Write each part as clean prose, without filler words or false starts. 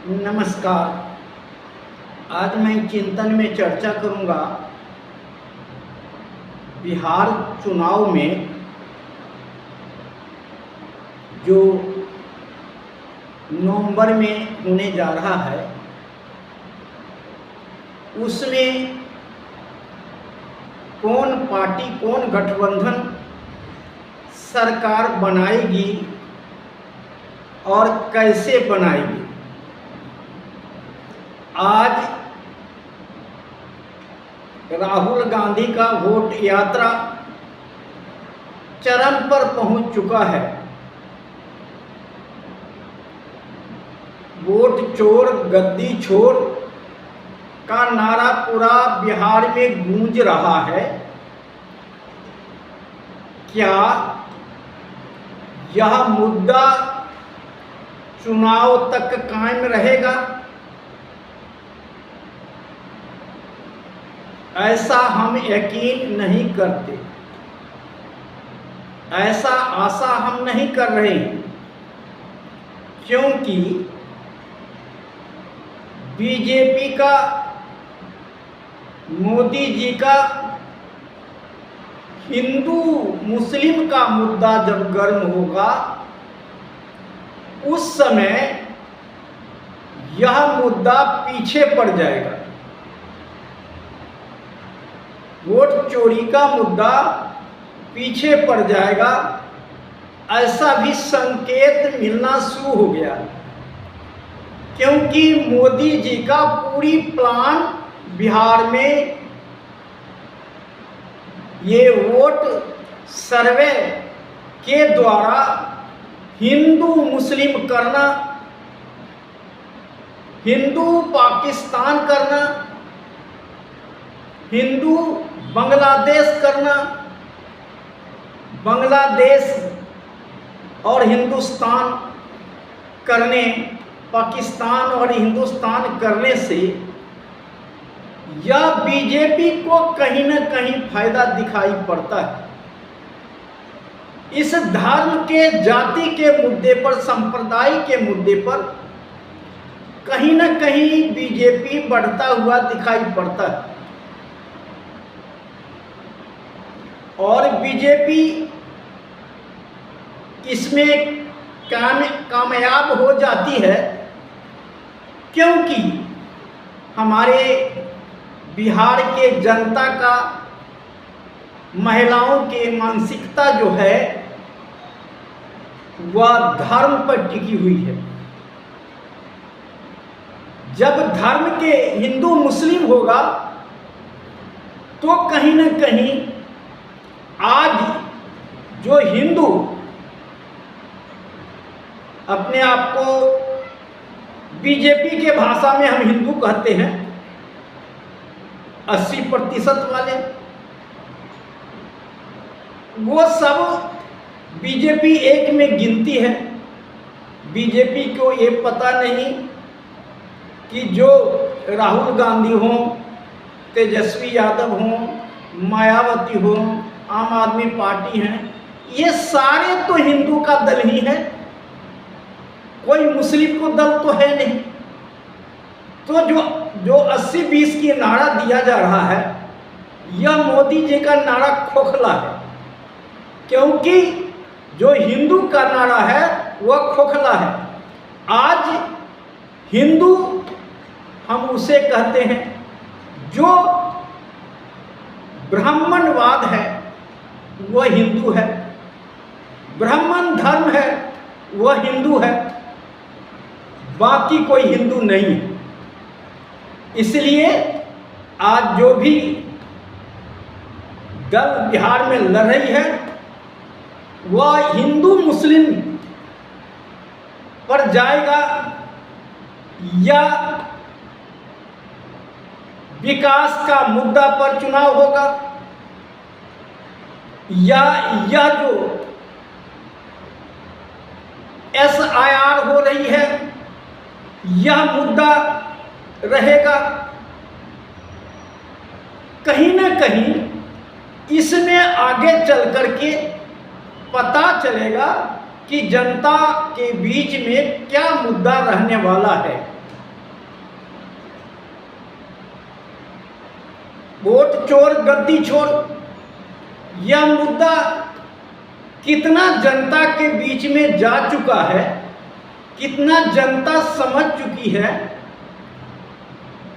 नमस्कार। आज मैं चिंतन में चर्चा करूंगा बिहार चुनाव में जो नवंबर में होने जा रहा है उसमें कौन पार्टी कौन गठबंधन सरकार बनाएगी और कैसे बनाएगी। आज राहुल गांधी का वोट यात्रा चरम पर पहुंच चुका है। वोट चोर गद्दी छोड़ का नारा पूरा बिहार में गूंज रहा है। क्या यह मुद्दा चुनाव तक कायम रहेगा? ऐसा हम यकीन नहीं करते, ऐसा आशा हम नहीं कर रहे हैं, क्योंकि बीजेपी का मोदी जी का हिंदू मुस्लिम का मुद्दा जब गर्म होगा उस समय यह मुद्दा पीछे पड़ जाएगा। वोट चोरी का मुद्दा पीछे पड़ जाएगा, ऐसा भी संकेत मिलना शुरू हो गया, क्योंकि मोदी जी का पूरी प्लान बिहार में ये वोट सर्वे के द्वारा हिंदू मुस्लिम करना, हिंदू पाकिस्तान करना, हिंदू बांग्लादेश करना, बांग्लादेश और हिंदुस्तान करने, पाकिस्तान और हिंदुस्तान करने से यह बीजेपी को कहीं न कहीं फायदा दिखाई पड़ता है। इस धर्म के जाति के मुद्दे पर, संप्रदाय के मुद्दे पर कहीं न कहीं बीजेपी बढ़ता हुआ दिखाई पड़ता है और बीजेपी इसमें कामयाब हो जाती है, क्योंकि हमारे बिहार के जनता का, महिलाओं की मानसिकता जो है वह धर्म पर टिकी हुई है। जब धर्म के हिंदू मुस्लिम होगा तो कहीं न कहीं आज जो हिंदू अपने आप को बीजेपी के भाषा में हम हिंदू कहते हैं, 80% वाले, वो सब बीजेपी एक में गिनती है। बीजेपी को ये पता नहीं कि जो राहुल गांधी हों, तेजस्वी यादव हों, मायावती हों, आम आदमी पार्टी हैं, ये सारे तो हिंदू का दल ही है, कोई मुस्लिम को दल तो है नहीं। तो जो 80-20 की नारा दिया जा रहा है, यह मोदी जी का नारा खोखला है, क्योंकि जो हिंदू का नारा है वह खोखला है। आज हिंदू हम उसे कहते हैं जो ब्राह्मणवाद है वह हिंदू है, ब्राह्मण धर्म है वह हिंदू है, बाकी कोई हिंदू नहीं है। इसलिए आज जो भी दल बिहार में लड़ रही है वह हिंदू मुस्लिम पर जाएगा या विकास का मुद्दा पर चुनाव होगा, या यह जो SIR हो रही है यह मुद्दा रहेगा। कहीं न कहीं इसमें आगे चल करके पता चलेगा कि जनता के बीच में क्या मुद्दा रहने वाला है। वोट चोर गद्दी छोड़, यह मुद्दा कितना जनता के बीच में जा चुका है, कितना जनता समझ चुकी है,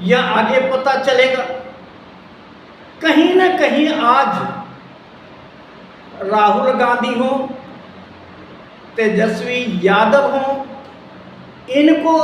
यह आगे पता चलेगा। कहीं न कहीं आज राहुल गांधी हो, तेजस्वी यादव हो, इनको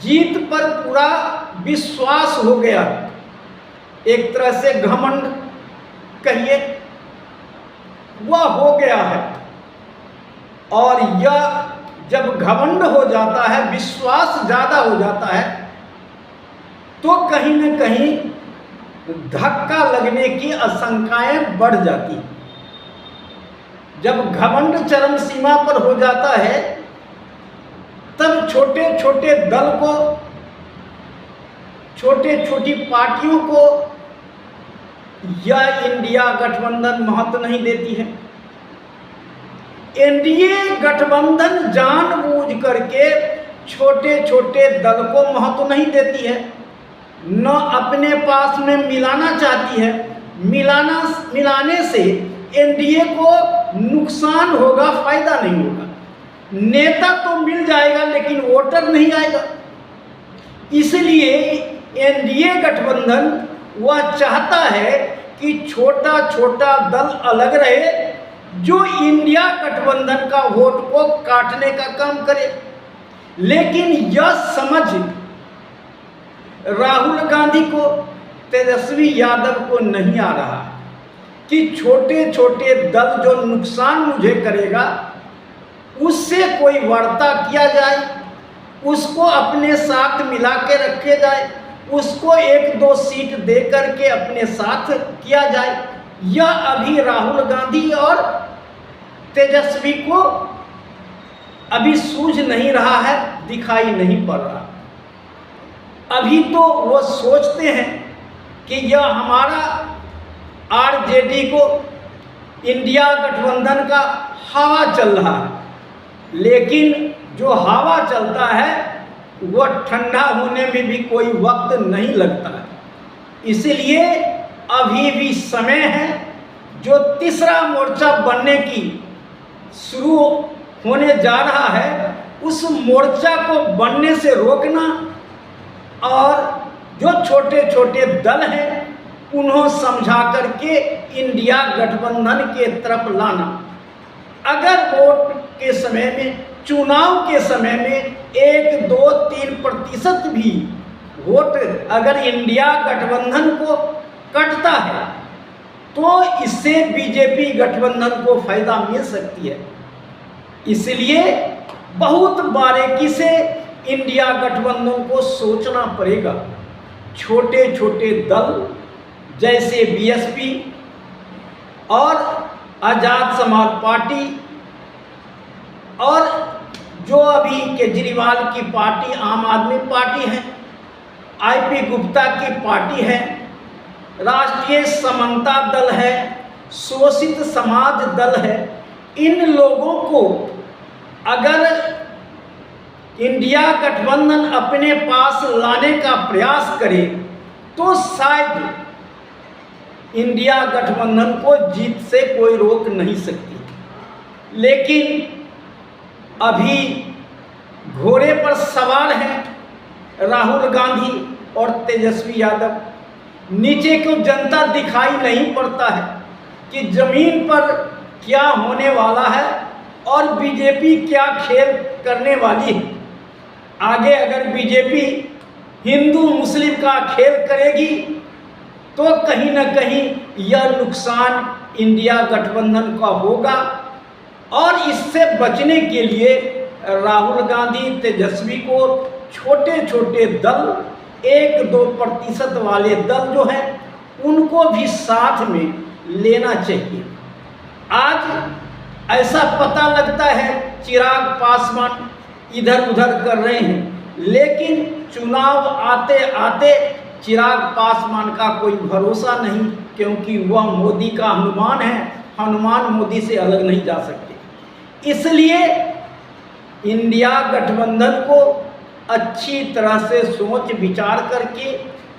जीत पर पूरा विश्वास हो गया, एक तरह से घमंड कहिए वह हो गया है। और यह जब घमंड हो जाता है, विश्वास ज़्यादा हो जाता है, तो कहीं न कहीं धक्का लगने की आशंकाएं बढ़ जाती हैं। जब घमंड चरम सीमा पर हो जाता है, तब छोटे छोटे दल को, छोटे छोटी पार्टियों को यह इंडिया गठबंधन महत्व नहीं देती है। एनडीए गठबंधन जानबूझ करके छोटे छोटे दल को महत्व नहीं देती है, न अपने पास में मिलाना चाहती है। मिलाने से एनडीए को नुकसान होगा, फायदा नहीं होगा। नेता तो मिल जाएगा लेकिन वोटर नहीं आएगा। इसलिए एनडीए गठबंधन वह चाहता है कि छोटा छोटा दल अलग रहे, जो इंडिया गठबंधन का वोट को काटने का काम करे। लेकिन यह समझ राहुल गांधी को, तेजस्वी यादव को नहीं आ रहा कि छोटे छोटे दल जो नुकसान मुझे करेगा, उससे कोई वार्ता किया जाए, उसको अपने साथ मिला के रखे जाए, उसको 1-2 सीट दे करके अपने साथ किया जाए। यह अभी राहुल गांधी और तेजस्वी को अभी सूझ नहीं रहा है, दिखाई नहीं पड़ रहा। अभी तो वो सोचते हैं कि यह हमारा आरजेडी को, इंडिया गठबंधन का हवा चल रहा है, लेकिन जो हवा चलता है वह ठंडा होने में भी कोई वक्त नहीं लगता है। इसलिए अभी भी समय है, जो तीसरा मोर्चा बनने की शुरू होने जा रहा है, उस मोर्चा को बनने से रोकना और जो छोटे छोटे दल हैं उन्हें समझा करके इंडिया गठबंधन के तरफ लाना। अगर वोट के समय में, चुनाव के समय में 1-2-3% भी वोट अगर इंडिया गठबंधन को कटता है, तो इससे बीजेपी गठबंधन को फायदा मिल सकती है। इसलिए बहुत बारीकी से इंडिया गठबंधन को सोचना पड़ेगा। छोटे छोटे दल जैसे बीएसपी और आज़ाद समाज पार्टी और जो अभी केजरीवाल की पार्टी आम आदमी पार्टी है, आईपी गुप्ता की पार्टी है, राष्ट्रीय समानता दल है, शोषित समाज दल है, इन लोगों को अगर इंडिया गठबंधन अपने पास लाने का प्रयास करे तो शायद इंडिया गठबंधन को जीत से कोई रोक नहीं सकती। लेकिन अभी घोड़े पर सवार हैं राहुल गांधी और तेजस्वी यादव। नीचे को जनता दिखाई नहीं पड़ता है कि जमीन पर क्या होने वाला है और बीजेपी क्या खेल करने वाली है। आगे अगर बीजेपी हिंदू मुस्लिम का खेल करेगी तो कहीं न कहीं यह नुकसान इंडिया गठबंधन का होगा। और इससे बचने के लिए राहुल गांधी तेजस्वी को छोटे छोटे दल, 1-2% वाले दल जो हैं उनको भी साथ में लेना चाहिए। आज ऐसा पता लगता है चिराग पासवान इधर उधर कर रहे हैं, लेकिन चुनाव आते आते चिराग पासवान का कोई भरोसा नहीं, क्योंकि वह मोदी का हनुमान है, हनुमान मोदी से अलग नहीं जा सकते। इसलिए इंडिया गठबंधन को अच्छी तरह से सोच विचार करके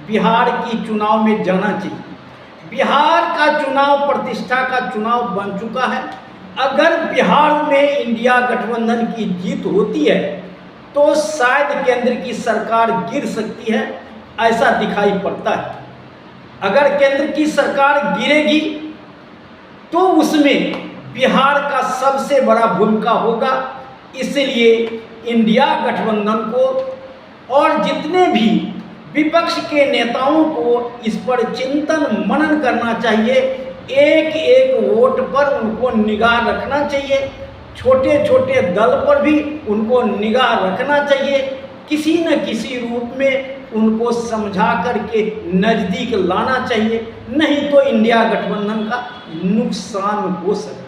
बिहार की चुनाव में जाना चाहिए। बिहार का चुनाव प्रतिष्ठा का चुनाव बन चुका है। अगर बिहार में इंडिया गठबंधन की जीत होती है तो शायद केंद्र की सरकार गिर सकती है, ऐसा दिखाई पड़ता है। अगर केंद्र की सरकार गिरेगी तो उसमें बिहार का सबसे बड़ा भूमिका होगा। इसलिए इंडिया गठबंधन को और जितने भी विपक्ष के नेताओं को इस पर चिंतन मनन करना चाहिए। एक एक वोट पर उनको निगाह रखना चाहिए, छोटे छोटे दल पर भी उनको निगाह रखना चाहिए। किसी न किसी रूप में उनको समझा करके नज़दीक लाना चाहिए, नहीं तो इंडिया गठबंधन का नुकसान हो सकता है।